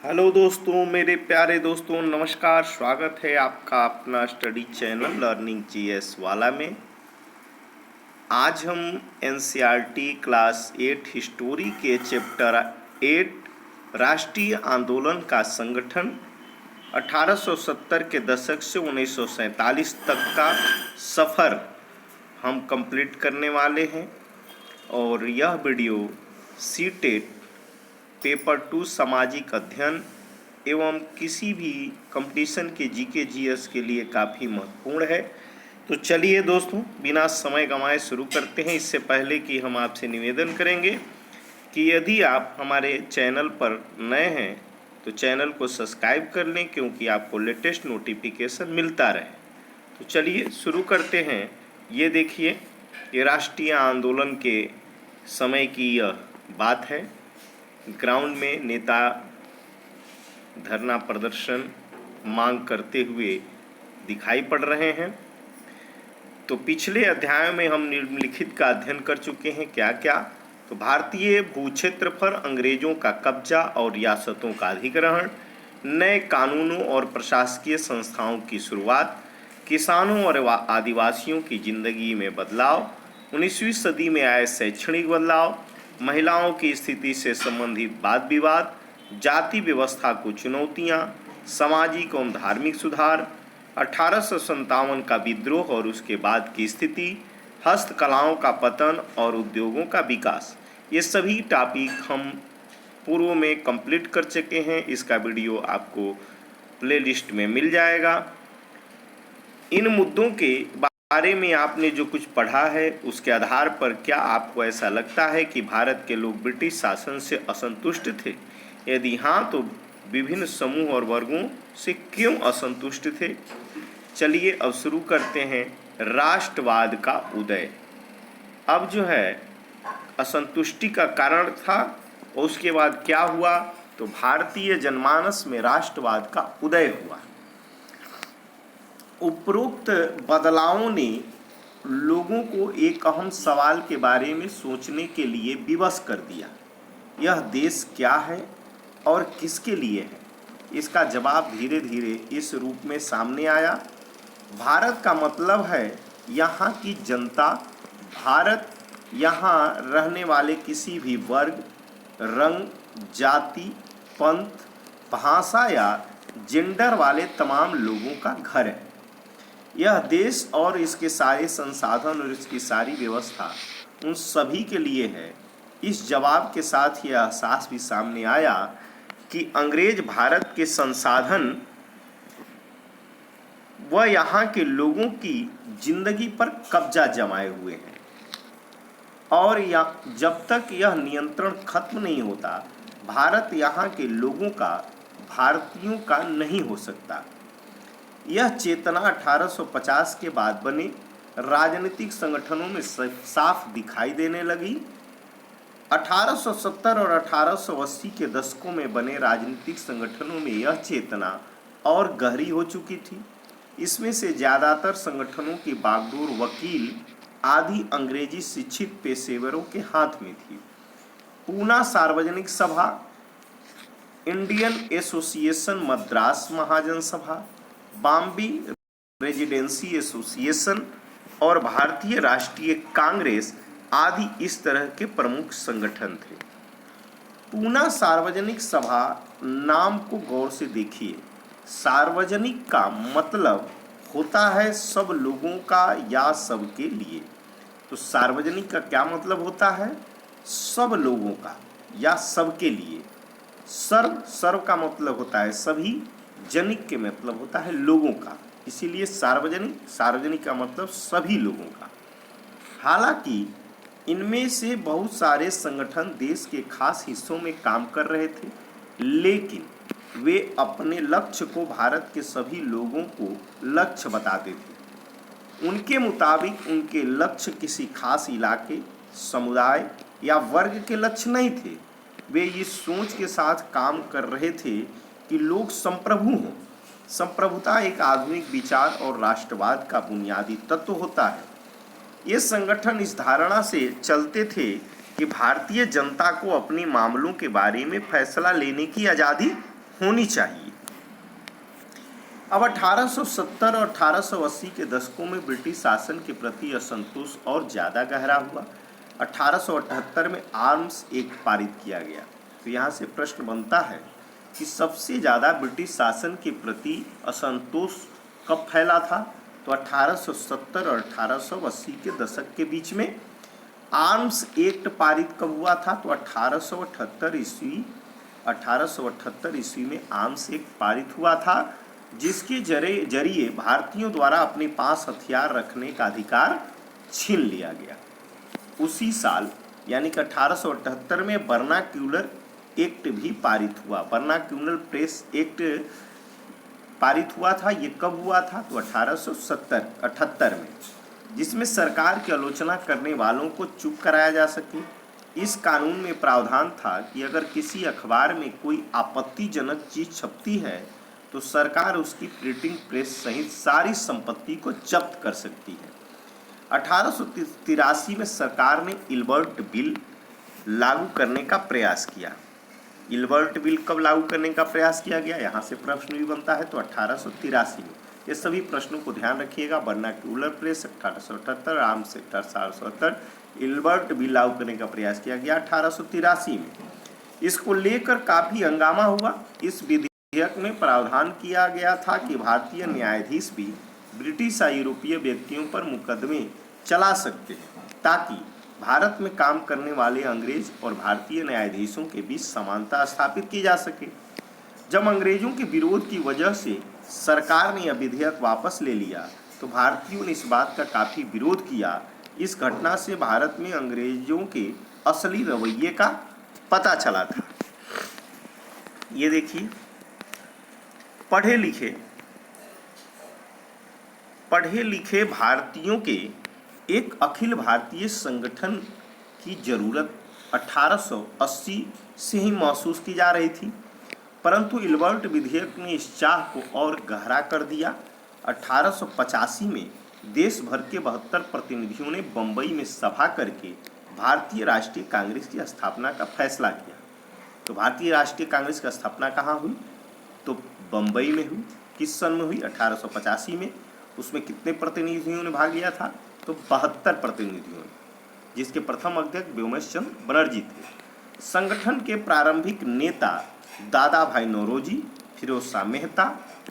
Hello दोस्तों, मेरे प्यारे दोस्तों, नमस्कार। स्वागत है आपका अपना स्टडी चैनल लर्निंग जीएस वाला में। आज हम एनसीईआरटी क्लास 8 हिस्टोरी के चैप्टर 8 राष्ट्रीय आंदोलन का संगठन 1870 के दशक से 1947 तक का सफ़र हम कंप्लीट करने वाले हैं। और यह वीडियो सीटेट पेपर 2 सामाजिक अध्ययन एवं किसी भी कंपटीशन के जीके जीएस के लिए काफ़ी महत्वपूर्ण है। तो चलिए दोस्तों, बिना समय गंवाए शुरू करते हैं। इससे पहले कि हम आपसे निवेदन करेंगे कि यदि आप हमारे चैनल पर नए हैं तो चैनल को सब्सक्राइब कर लें, क्योंकि आपको लेटेस्ट नोटिफिकेशन मिलता रहे। तो चलिए शुरू करते हैं। ये देखिए, ये राष्ट्रीय आंदोलन के समय की यह बात है। ग्राउंड में नेता धरना प्रदर्शन मांग करते हुए दिखाई पड़ रहे हैं। तो पिछले अध्याय में हम निम्नलिखित का अध्ययन कर चुके हैं। क्या क्या? तो भारतीय भूक्षेत्र पर अंग्रेजों का कब्जा और रियासतों का अधिग्रहण, नए कानूनों और प्रशासकीय संस्थाओं की शुरुआत, किसानों और आदिवासियों की जिंदगी में बदलाव, 19वीं सदी में आए शैक्षणिक बदलाव, महिलाओं की स्थिति से संबंधित वाद विवाद, जाति व्यवस्था को चुनौतियां, सामाजिक एवं धार्मिक सुधार, 1857 का विद्रोह और उसके बाद की स्थिति, हस्तकलाओं का पतन और उद्योगों का विकास। ये सभी टॉपिक हम पूर्व में कंप्लीट कर चुके हैं। इसका वीडियो आपको प्लेलिस्ट में मिल जाएगा। इन मुद्दों के बारे में आपने जो कुछ पढ़ा है उसके आधार पर क्या आपको ऐसा लगता है कि भारत के लोग ब्रिटिश शासन से असंतुष्ट थे? यदि हाँ, तो विभिन्न समूह और वर्गों से क्यों असंतुष्ट थे? चलिए अब शुरू करते हैं। राष्ट्रवाद का उदय। अब जो है असंतुष्टि का कारण था और उसके बाद क्या हुआ? तो भारतीय जनमानस में राष्ट्रवाद का उदय हुआ। उपरोक्त बदलावों ने लोगों को एक अहम सवाल के बारे में सोचने के लिए विवश कर दिया। यह देश क्या है और किसके लिए है? इसका जवाब धीरे धीरे इस रूप में सामने आया। भारत का मतलब है यहाँ की जनता। भारत यहाँ रहने वाले किसी भी वर्ग, रंग, जाति, पंथ, भाषा या जेंडर वाले तमाम लोगों का घर है। यह देश और इसके सारे संसाधन और इसकी सारी व्यवस्था उन सभी के लिए है। इस जवाब के साथ यह एहसास भी सामने आया कि अंग्रेज भारत के संसाधन व यहाँ के लोगों की जिंदगी पर कब्जा जमाए हुए हैं और जब तक यह नियंत्रण खत्म नहीं होता, भारत यहाँ के लोगों का, भारतीयों का नहीं हो सकता। यह चेतना 1850 के बाद बने राजनीतिक संगठनों में साफ दिखाई देने लगी। 1870 और 1880 के दशकों में बने राजनीतिक संगठनों में यह चेतना और गहरी हो चुकी थी। इसमें से ज़्यादातर संगठनों की बागडोर वकील आदि अंग्रेजी शिक्षित पेशेवरों के हाथ में थी। पूना सार्वजनिक सभा, इंडियन एसोसिएशन मद्रास महाजन सभा, बॉम्बे रेजिडेंसी एसोसिएशन और भारतीय राष्ट्रीय कांग्रेस आदि इस तरह के प्रमुख संगठन थे। पूना सार्वजनिक सभा नाम को गौर से देखिए। सार्वजनिक का मतलब होता है सब लोगों का या सबके लिए। तो सार्वजनिक का क्या मतलब होता है? सब लोगों का या सबके लिए। सर्व का मतलब होता है सभी, जनिक के मतलब होता है लोगों का, इसीलिए सार्वजनिक का मतलब सभी लोगों का। हालांकि इनमें से बहुत सारे संगठन देश के खास हिस्सों में काम कर रहे थे, लेकिन वे अपने लक्ष्य को भारत के सभी लोगों को लक्ष्य बताते थे। उनके मुताबिक उनके लक्ष्य किसी खास इलाके, समुदाय या वर्ग के लक्ष्य नहीं थे। वे इस सोच के साथ काम कर रहे थे कि लोग संप्रभु हों। संप्रभुता एक आधुनिक विचार और राष्ट्रवाद का बुनियादी तत्व होता है। ये संगठन इस धारणा से चलते थे कि भारतीय जनता को अपने मामलों के बारे में फैसला लेने की आज़ादी होनी चाहिए। अब 1870 और 1880 के दशकों में ब्रिटिश शासन के प्रति असंतोष और ज़्यादा गहरा हुआ। 1878 में आर्म्स एक्ट पारित किया गया। तो यहाँ से प्रश्न बनता है कि सबसे ज़्यादा ब्रिटिश शासन के प्रति असंतोष कब फैला था? तो 1870 और 1880 के दशक के बीच में। आर्म्स एक्ट पारित कब हुआ था? तो 1878 ईस्वी में आर्म्स एक्ट पारित हुआ था, जिसके जरिए भारतीयों द्वारा अपने पास हथियार रखने का अधिकार छीन लिया गया। उसी साल यानी कि 1878 में वर्नाक्यूलर एक्ट भी पारित हुआ। वर्नाक्यूलर प्रेस एक्ट पारित हुआ था। ये कब हुआ था? तो 1878 में, जिसमें सरकार की आलोचना करने वालों को चुप कराया जा सके। इस कानून में प्रावधान था कि अगर किसी अखबार में कोई आपत्तिजनक चीज छपती है तो सरकार उसकी प्रिंटिंग प्रेस सहित सारी संपत्ति को जब्त कर सकती है। 1883 में सरकार ने इल्बर्ट बिल लागू करने का प्रयास किया। इल्बर्ट बिल कब लागू करने का प्रयास किया गया? यहाँ से प्रश्न भी बनता है। तो 1883 में। ये सभी प्रश्नों को ध्यान रखिएगा। Vernacular press 1878, arms act 1870, Ilbert bill लागू करने का प्रयास किया गया 1883 में। इसको लेकर काफी हंगामा हुआ। इस विधेयक में प्रावधान किया गया था कि भारतीय न्यायाधीश भी ब्रिटिश या यूरोपीय व्यक्तियों पर मुकदमे चला सकते हैं, ताकि भारत में काम करने वाले अंग्रेज और भारतीय न्यायाधीशों के बीच समानता स्थापित की जा सके। जब अंग्रेजों के विरोध की वजह से सरकार ने यह विधेयक वापस ले लिया तो भारतीयों ने इस बात का काफी विरोध किया। इस घटना से भारत में अंग्रेजों के असली रवैये का पता चला था। ये देखिए, पढ़े लिखे भारतीयों के एक अखिल भारतीय संगठन की जरूरत 1880 से ही महसूस की जा रही थी, परंतु इल्बर्ट विधेयक ने इस चाह को और गहरा कर दिया। 1885 में देश भर के 72 प्रतिनिधियों ने बंबई में सभा करके भारतीय राष्ट्रीय कांग्रेस की स्थापना का फैसला किया। तो भारतीय राष्ट्रीय कांग्रेस की स्थापना कहाँ हुई? तो बंबई में हुई। किस सन में हुई? 1885 में। उसमें कितने प्रतिनिधियों ने भाग लिया था? तो 72 प्रतिनिधियों ने, जिसके प्रथम अध्यक्ष व्योमेशचंद्र बनर्जी थे। संगठन के प्रारंभिक नेता दादा भाई नौरोजी, फिरोज शाह मेहता,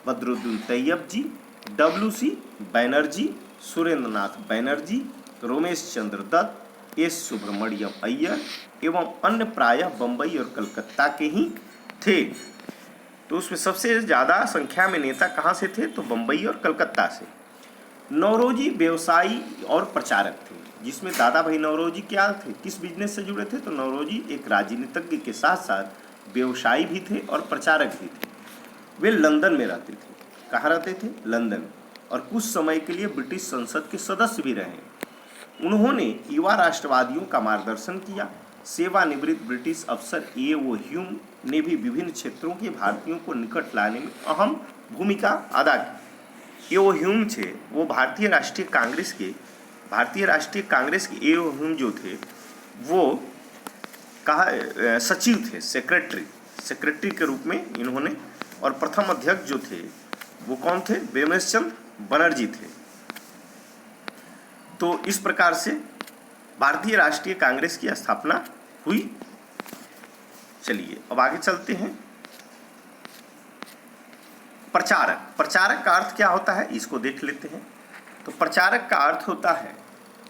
बदरुद्दीन तैयब जी, WC बैनर्जी, सुरेंद्र नाथ बैनर्जी, रोमेश चंद्र दत्त, एस सुब्रमण्यम अय्यर एवं अन्य प्रायः बंबई और कलकत्ता के ही थे। तो उसमें सबसे ज़्यादा संख्या में नेता कहाँ से थे? तो बंबई और कलकत्ता से। नौरोजी व्यवसायी और प्रचारक थे, जिसमें दादा भाई नौरोजी क्या थे? किस बिजनेस से जुड़े थे? तो नौरोजी एक राजनीतिज्ञ के साथ साथ व्यवसायी भी थे और प्रचारक भी थे। वे लंदन में रहते थे। कहाँ रहते थे? लंदन। और कुछ समय के लिए ब्रिटिश संसद के सदस्य भी रहे। उन्होंने युवा राष्ट्रवादियों का मार्गदर्शन किया। सेवानिवृत्त ब्रिटिश अफसर A.O. ह्यूम ने भी विभिन्न क्षेत्रों के भारतीयों को निकट लाने में अहम भूमिका अदा की। A.O. ह्यूम थे, वो भारतीय राष्ट्रीय कांग्रेस के A.O. ह्यूम जो थे वो सचिव थे, सेक्रेटरी के रूप में इन्होंने, और प्रथम अध्यक्ष जो थे वो कौन थे? व्योमेशचंद्र बनर्जी थे। तो इस प्रकार से भारतीय राष्ट्रीय कांग्रेस की स्थापना हुई। चलिए अब आगे चलते हैं। प्रचारक का अर्थ क्या होता है, इसको देख लेते हैं। तो प्रचारक का अर्थ होता है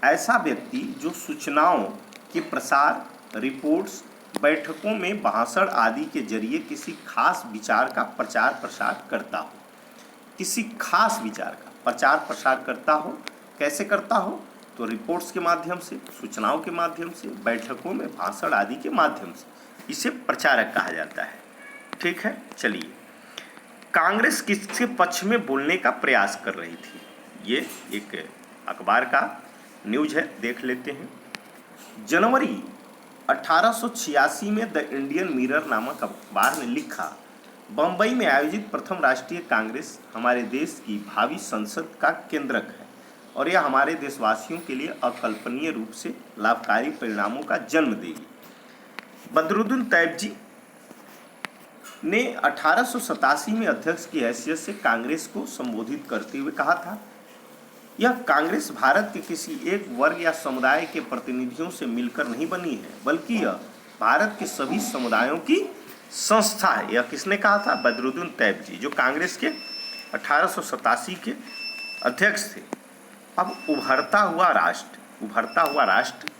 ऐसा व्यक्ति जो सूचनाओं के प्रसार, रिपोर्ट्स, बैठकों में भाषण आदि के जरिए किसी खास विचार का प्रचार प्रसार करता हो। किसी खास विचार का प्रचार प्रसार करता हो। कैसे करता हो? तो रिपोर्ट्स के माध्यम से, सूचनाओं के माध्यम से, बैठकों में भाषण आदि के माध्यम से। इसे प्रचारक कहा जाता है। ठीक है, चलिए। कांग्रेस किसके पक्ष में बोलने का प्रयास कर रही थी? ये एक अखबार का न्यूज है, देख लेते हैं। जनवरी 1886 में द इंडियन मिरर नामक अखबार ने लिखा, बंबई में आयोजित प्रथम राष्ट्रीय कांग्रेस हमारे देश की भावी संसद का केंद्रक है और यह हमारे देशवासियों के लिए अकल्पनीय रूप से लाभकारी परिणामों का जन्म देगी। बदरुद्दीन तैयब जी ने 1887 में अध्यक्ष की हैसियत से कांग्रेस को संबोधित करते हुए कहा था, यह कांग्रेस भारत के किसी एक वर्ग या समुदाय के प्रतिनिधियों से मिलकर नहीं बनी है, बल्कि यह भारत के सभी समुदायों की संस्था है। यह किसने कहा था? बदरुद्दीन तैयबजी, जो कांग्रेस के 1887 के अध्यक्ष थे। अब उभरता हुआ राष्ट्र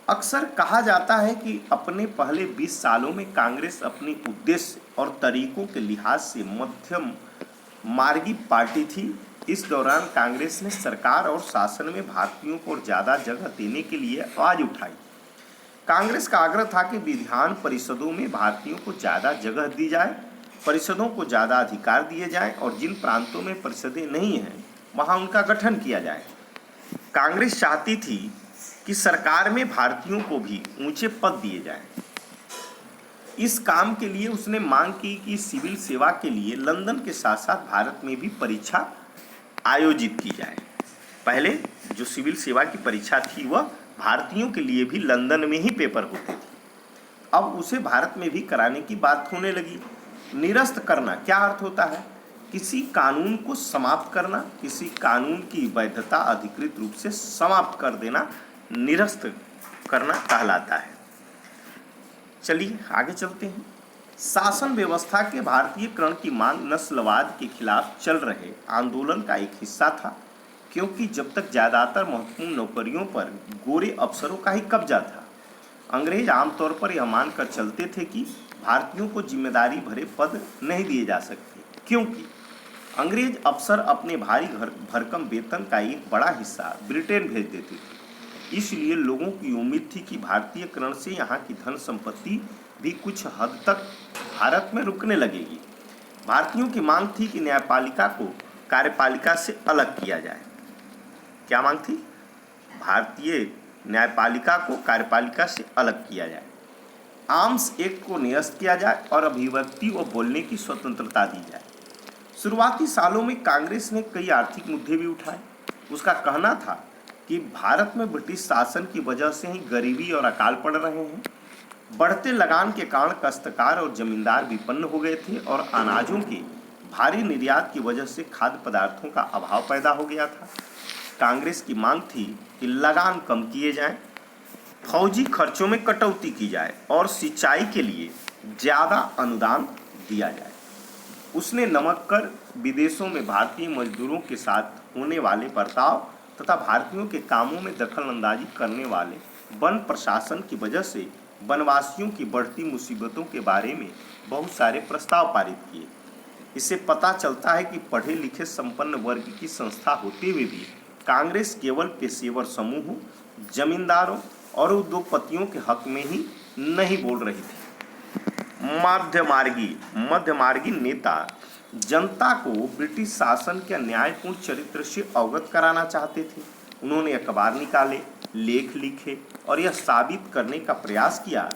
अक्सर कहा जाता है कि अपने पहले 20 सालों में कांग्रेस अपनी उद्देश्य और तरीकों के लिहाज से मध्यम मार्गी पार्टी थी। इस दौरान कांग्रेस ने सरकार और शासन में भारतीयों को ज़्यादा जगह देने के लिए आवाज़ उठाई। कांग्रेस का आग्रह था कि विधान परिषदों में भारतीयों को ज़्यादा जगह दी जाए, परिषदों को ज़्यादा अधिकार दिए जाएं और जिन प्रांतों में परिषदें नहीं हैं वहाँ उनका गठन किया जाए। कांग्रेस चाहती थी कि सरकार में भारतीयों को भी ऊंचे पद दिए जाएं। इस काम के लिए उसने मांग की कि सिविल सेवा के लिए लंदन के साथ साथ भारत में भी परीक्षा आयोजित की जाए। पहले जो सिविल सेवा की परीक्षा थी वह भारतीयों के लिए भी लंदन में ही पेपर होते थे, अब उसे भारत में भी कराने की बात होने लगी। निरस्त करना क्या अर्थ होता है? किसी कानून को समाप्त करना, किसी कानून की वैधता अधिकृत रूप से समाप्त कर देना निरस्त करना कहलाता है। चलिए आगे चलते हैं। शासन व्यवस्था के भारतीयकरण की मांग नस्लवाद के खिलाफ चल रहे आंदोलन का एक हिस्सा था, क्योंकि जब तक ज़्यादातर महत्वपूर्ण नौकरियों पर गोरे अफसरों का ही कब्जा था, अंग्रेज आमतौर पर यह मानकर चलते थे कि भारतीयों को जिम्मेदारी भरे पद नहीं दिए जा सकते, क्योंकि अंग्रेज अफसर अपने भारी भरकम वेतन का एक बड़ा हिस्सा ब्रिटेन भेज देते थे। इसलिए लोगों की उम्मीद थी कि भारतीयकरण से यहाँ की धन संपत्ति भी कुछ हद तक भारत में रुकने लगेगी। भारतीयों की मांग थी कि न्यायपालिका को कार्यपालिका से अलग किया जाए। क्या मांग थी? भारतीय न्यायपालिका को कार्यपालिका से अलग किया जाए, आर्म्स एक्ट को निरस्त किया जाए और अभिव्यक्ति व बोलने की स्वतंत्रता दी जाए। शुरुआती सालों में कांग्रेस ने कई आर्थिक मुद्दे भी उठाए। उसका कहना था कि भारत में ब्रिटिश शासन की वजह से ही गरीबी और अकाल पड़ रहे हैं। बढ़ते लगान के कारण काश्तकार और जमींदार विपन्न हो गए थे और अनाजों के भारी निर्यात की वजह से खाद्य पदार्थों का अभाव पैदा हो गया था। कांग्रेस की मांग थी कि लगान कम किए जाएं, फौजी खर्चों में कटौती की जाए और सिंचाई के लिए ज़्यादा अनुदान दिया जाए। उसने नमक कर, विदेशों में भारतीय मजदूरों के साथ होने वाले बर्ताव तथा भारतीयों के कामों में दखल अंदाजी करने वाले वन प्रशासन की वजह से वनवासियों की बढ़ती मुसीबतों के बारे में बहुत सारे प्रस्ताव पारित किए। इससे पता चलता है कि पढ़े लिखे संपन्न वर्ग की संस्था होते हुए भी कांग्रेस केवल पेशेवर समूहों, जमींदारों और उद्योगपतियों के हक में ही नहीं बोल रही थी। मध्यमार्गी नेता जनता को ब्रिटिश शासन के न्यायपूर्ण चरित्र से अवगत कराना चाहते थे। उन्होंने अखबार निकाले, लेख लिखे और यह साबित करने का प्रयास किया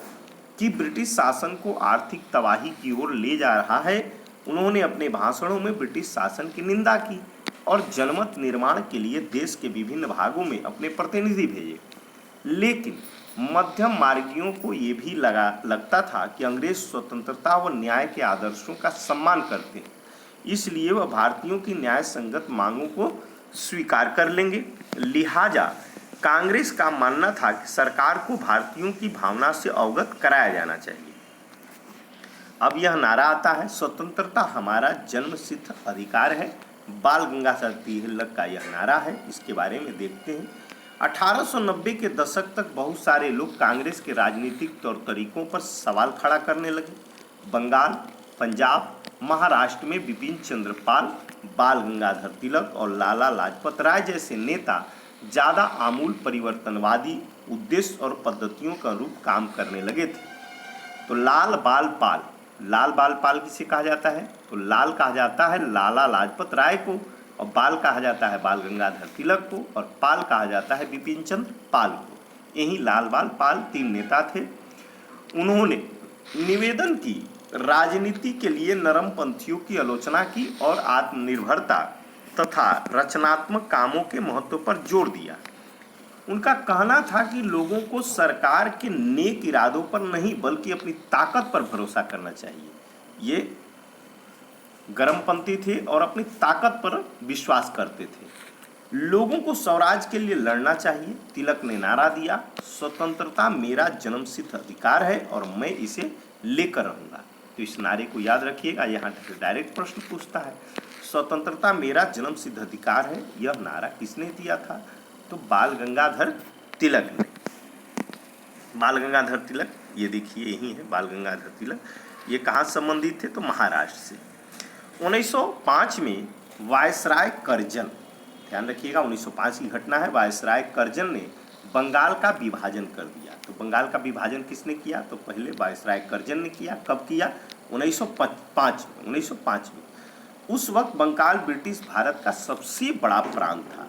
कि ब्रिटिश शासन को आर्थिक तबाही की ओर ले जा रहा है। उन्होंने अपने भाषणों में ब्रिटिश शासन की निंदा की और जनमत निर्माण के लिए देश के विभिन्न भागों में अपने प्रतिनिधि भेजे। लेकिन मध्यम मार्गियों को ये भी लगता था कि अंग्रेज स्वतंत्रता व न्याय के आदर्शों का सम्मान करते हैं, इसलिए वह भारतीयों की न्याय संगत मांगों को स्वीकार कर लेंगे। लिहाजा कांग्रेस का मानना था कि सरकार को भारतीयों की भावना से अवगत कराया जाना चाहिए। अब यह नारा आता है, स्वतंत्रता हमारा जन्मसिद्ध अधिकार है। बाल गंगाधर तिलक का यह नारा है। इसके बारे में देखते हैं। 1890 के दशक तक बहुत सारे लोग कांग्रेस के राजनीतिक तौर तरीकों पर सवाल खड़ा करने लगे। बंगाल, पंजाब, महाराष्ट्र में बिपिन चंद्र पाल, बाल गंगाधर तिलक और लाला लाजपत राय जैसे नेता ज़्यादा आमूल परिवर्तनवादी उद्देश्य और पद्धतियों का रूप काम करने लगे थे। तो लाल बाल पाल किसे कहा जाता है? तो लाल कहा जाता है लाला लाजपत राय को, और बाल कहा जाता है बाल गंगाधर तिलक को, और पाल कहा जाता है बिपिन चंद्र पाल को। यही लाल बाल पाल तीन नेता थे। उन्होंने निवेदन की, राजनीति के लिए नरमपंथियों की आलोचना की और आत्मनिर्भरता तथा रचनात्मक कामों के महत्व पर जोर दिया। उनका कहना था कि लोगों को सरकार के नेक इरादों पर नहीं बल्कि अपनी ताकत पर भरोसा करना चाहिए। ये गर्मपंथी थे और अपनी ताकत पर विश्वास करते थे। लोगों को स्वराज के लिए लड़ना चाहिए। तिलक ने नारा दिया, स्वतंत्रता मेरा जन्मसिद्ध अधिकार है और मैं इसे लेकर रहूंगा। तो इस नारे को याद रखिएगा, यहाँ डायरेक्ट प्रश्न पूछता है, स्वतंत्रता मेरा जन्मसिद्ध अधिकार है, यह नारा किसने दिया था? तो बाल गंगाधर तिलक ने। बाल गंगाधर तिलक, ये देखिए यही है बाल गंगाधर तिलक। ये कहाँ संबंधित थे? तो महाराष्ट्र से। 1905 में वायसराय करजन, ध्यान रखिएगा 1905 की घटना है, वायसराय करजन ने बंगाल का विभाजन कर दिया। तो बंगाल का विभाजन किसने किया? तो पहले वायसराय करजन ने किया। कब किया? 1905 में। उस वक्त बंगाल ब्रिटिश भारत का सबसे बड़ा प्रांत था।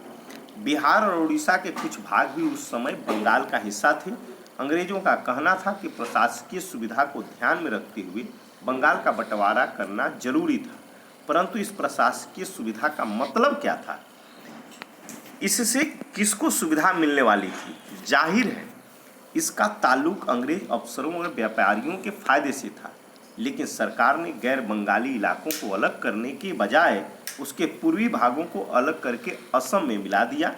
बिहार और उड़ीसा के कुछ भाग भी उस समय बंगाल का हिस्सा थे। अंग्रेजों का कहना था कि प्रशासकीय सुविधा को ध्यान में रखते हुए बंगाल का बंटवारा करना जरूरी था, परंतु इस प्रशासकीय सुविधा का मतलब क्या था? इससे किसको सुविधा मिलने वाली थी? जाहिर है इसका ताल्लुक अंग्रेज अफसरों और व्यापारियों के फायदे से था, लेकिन सरकार ने गैर बंगाली इलाकों को अलग करने के बजाय उसके पूर्वी भागों को अलग करके असम में मिला दिया।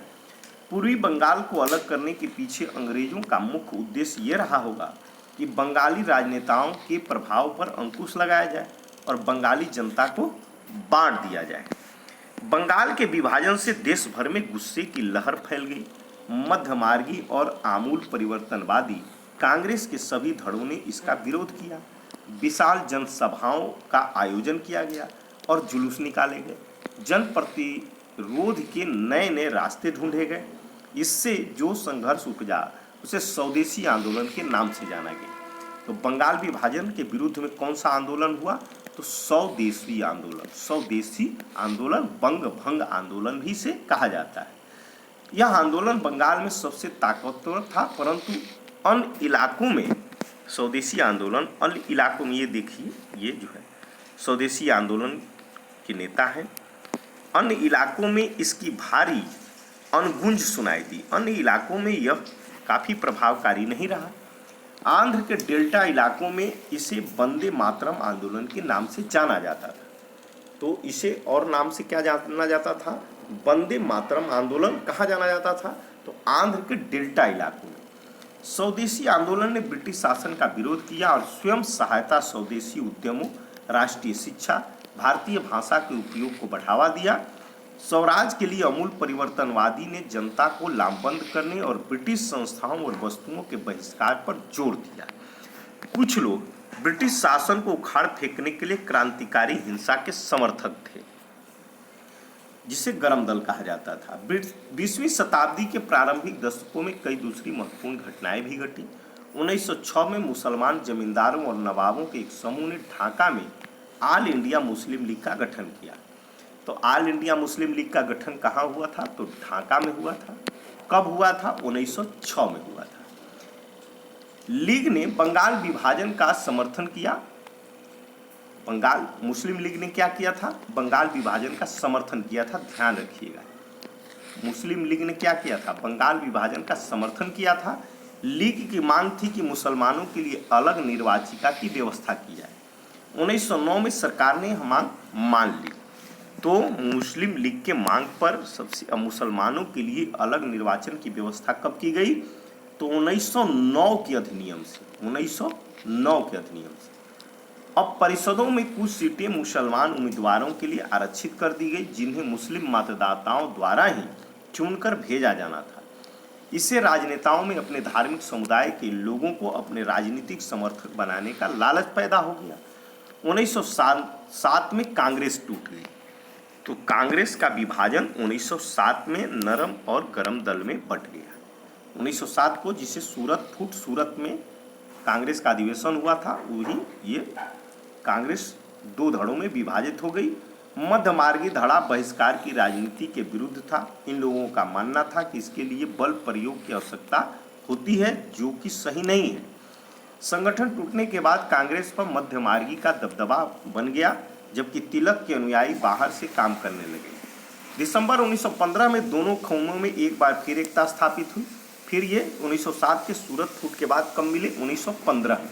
पूर्वी बंगाल को अलग करने के पीछे अंग्रेजों का मुख्य उद्देश्य ये रहा होगा कि बंगाली राजनेताओं के प्रभाव पर अंकुश लगाया जाए और बंगाली जनता को बांट दिया जाए। बंगाल के विभाजन से देश भर में गुस्से की लहर फैल गई। मध्यमार्गी और आमूल परिवर्तनवादी कांग्रेस के सभी धड़ों ने इसका विरोध किया। विशाल जनसभाओं का आयोजन किया गया और जुलूस निकाले गए। जन प्रतिरोध के नए नए रास्ते ढूंढे गए। इससे जो संघर्ष उपजा उसे स्वदेशी आंदोलन के नाम से जाना गया। तो बंगाल विभाजन के विरुद्ध में कौन सा आंदोलन हुआ? तो स्वदेशी आंदोलन। स्वदेशी आंदोलन बंग भंग आंदोलन भी से कहा जाता है। यह आंदोलन बंगाल में सबसे ताकतवर था, परंतु अन्य इलाकों में स्वदेशी आंदोलन, अन्य इलाकों में, ये देखिए ये जो है स्वदेशी आंदोलन के नेता हैं, अन्य इलाकों में इसकी भारी अनगुंज सुनाई दी। अन्य इलाकों में यह काफ़ी प्रभावकारी नहीं रहा। आंध्र के डेल्टा इलाकों में इसे वंदे मातरम आंदोलन के नाम से जाना जाता था। तो इसे और नाम से क्या जाना जाता था? वंदे मातरम आंदोलन। कहाँ जाना जाता था? तो आंध्र के डेल्टा इलाकों में। स्वदेशी आंदोलन ने ब्रिटिश शासन का विरोध किया और स्वयं सहायता, स्वदेशी उद्यमों, राष्ट्रीय शिक्षा, भारतीय भाषा के उपयोग को बढ़ावा दिया। स्वराज के लिए अमूल परिवर्तनवादी ने जनता को लामबंद करने और ब्रिटिश संस्थाओं और वस्तुओं के बहिष्कार पर जोर दिया। कुछ लोग ब्रिटिश शासन को उखाड़ फेंकने के लिए क्रांतिकारी हिंसा के समर्थक थे, जिसे गरम दल कहा जाता था। 20वीं शताब्दी के प्रारंभिक दशकों में कई दूसरी महत्वपूर्ण घटनाएं भी घटी। 1906 में मुसलमान जमींदारों और नवाबों के एक समूह ने ढाका में ऑल इंडिया मुस्लिम लीग का गठन किया। तो ऑल इंडिया मुस्लिम लीग का गठन कहाँ हुआ था? तो ढाका में हुआ था। कब हुआ था? 1906 में हुआ था। लीग ने बंगाल विभाजन का समर्थन किया। बंगाल मुस्लिम लीग ने क्या किया था? बंगाल विभाजन का समर्थन किया था। ध्यान रखिएगा, मुस्लिम लीग ने क्या किया था? बंगाल विभाजन का समर्थन किया था। लीग की मांग थी कि मुसलमानों के लिए अलग निर्वाचिका की व्यवस्था की जाए। 1909 में सरकार ने मांग मान ली। तो मुस्लिम लीग के मांग पर सबसे मुसलमानों के लिए अलग निर्वाचन की व्यवस्था कब की गई? तो 1909 के अधिनियम से। 1909 के अधिनियम से अब परिषदों में कुछ सीटें मुसलमान उम्मीदवारों के लिए आरक्षित कर दी गई, जिन्हें मुस्लिम मतदाताओं द्वारा ही चुनकर भेजा जाना था। इससे राजनेताओं में अपने धार्मिक समुदाय के लोगों को अपने राजनीतिक समर्थक बनाने का लालच पैदा हो गया। 1907 में कांग्रेस टूट गई। तो कांग्रेस का विभाजन 1907 में नरम और गरम दल में बंट गया। 1907 को, जिसे सूरत में कांग्रेस का अधिवेशन हुआ था, वही ये कांग्रेस दो धड़ों में विभाजित हो गई। मध्यमार्गी धड़ा बहिष्कार की राजनीति के विरुद्ध था। इन लोगों का मानना था कि इसके लिए बल प्रयोग की आवश्यकता होती है, जो कि सही नहीं है। संगठन टूटने के बाद कांग्रेस पर मध्यमार्गी का दबदबा बन गया, जबकि तिलक के अनुयायी बाहर से काम करने लगे। दिसंबर 1915 में दोनों कौमों में एक बार फिर एकता स्थापित हुई। फिर ये 1907 के सूरत फूट के बाद कब मिले? 1915 में।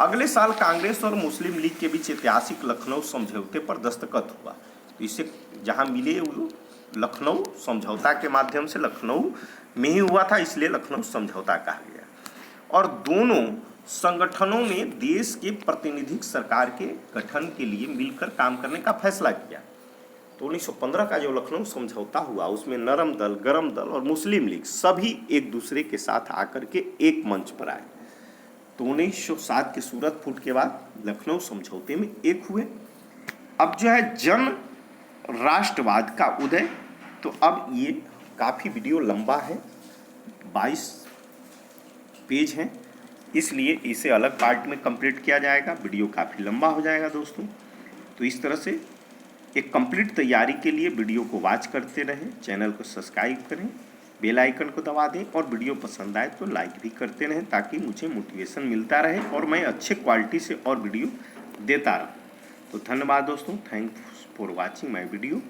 अगले साल कांग्रेस और मुस्लिम लीग के बीच ऐतिहासिक लखनऊ समझौते पर दस्तखत हुआ। तो इससे जहाँ मिले वो लखनऊ समझौता के माध्यम से लखनऊ में ही हुआ था, इसलिए लखनऊ समझौता कहा गया। और दोनों संगठनों ने देश के प्रातिनिधिक सरकार के गठन के लिए मिलकर काम करने का फैसला किया। तो 1915 का जो लखनऊ समझौता हुआ उसमें नरम दल, गरम दल और मुस्लिम लीग सभी एक दूसरे के साथ आकर के एक मंच पर आए। तो 1907 के सूरत फूट के बाद लखनऊ समझौते में एक हुए। अब जो है जन राष्ट्रवाद का उदय। तो अब ये काफ़ी वीडियो लंबा है, 22 पेज हैं, इसलिए इसे अलग पार्ट में कंप्लीट किया जाएगा, वीडियो काफ़ी लंबा हो जाएगा दोस्तों। तो इस तरह से एक कंप्लीट तैयारी के लिए वीडियो को वॉच करते रहें, चैनल को सब्सक्राइब करें, बेल आइकन को दबा दें और वीडियो पसंद आए तो लाइक भी करते रहें ताकि मुझे मोटिवेशन मिलता रहे और मैं अच्छे क्वालिटी से और वीडियो देता रहूँ। तो धन्यवाद दोस्तों, thanks for watching my video.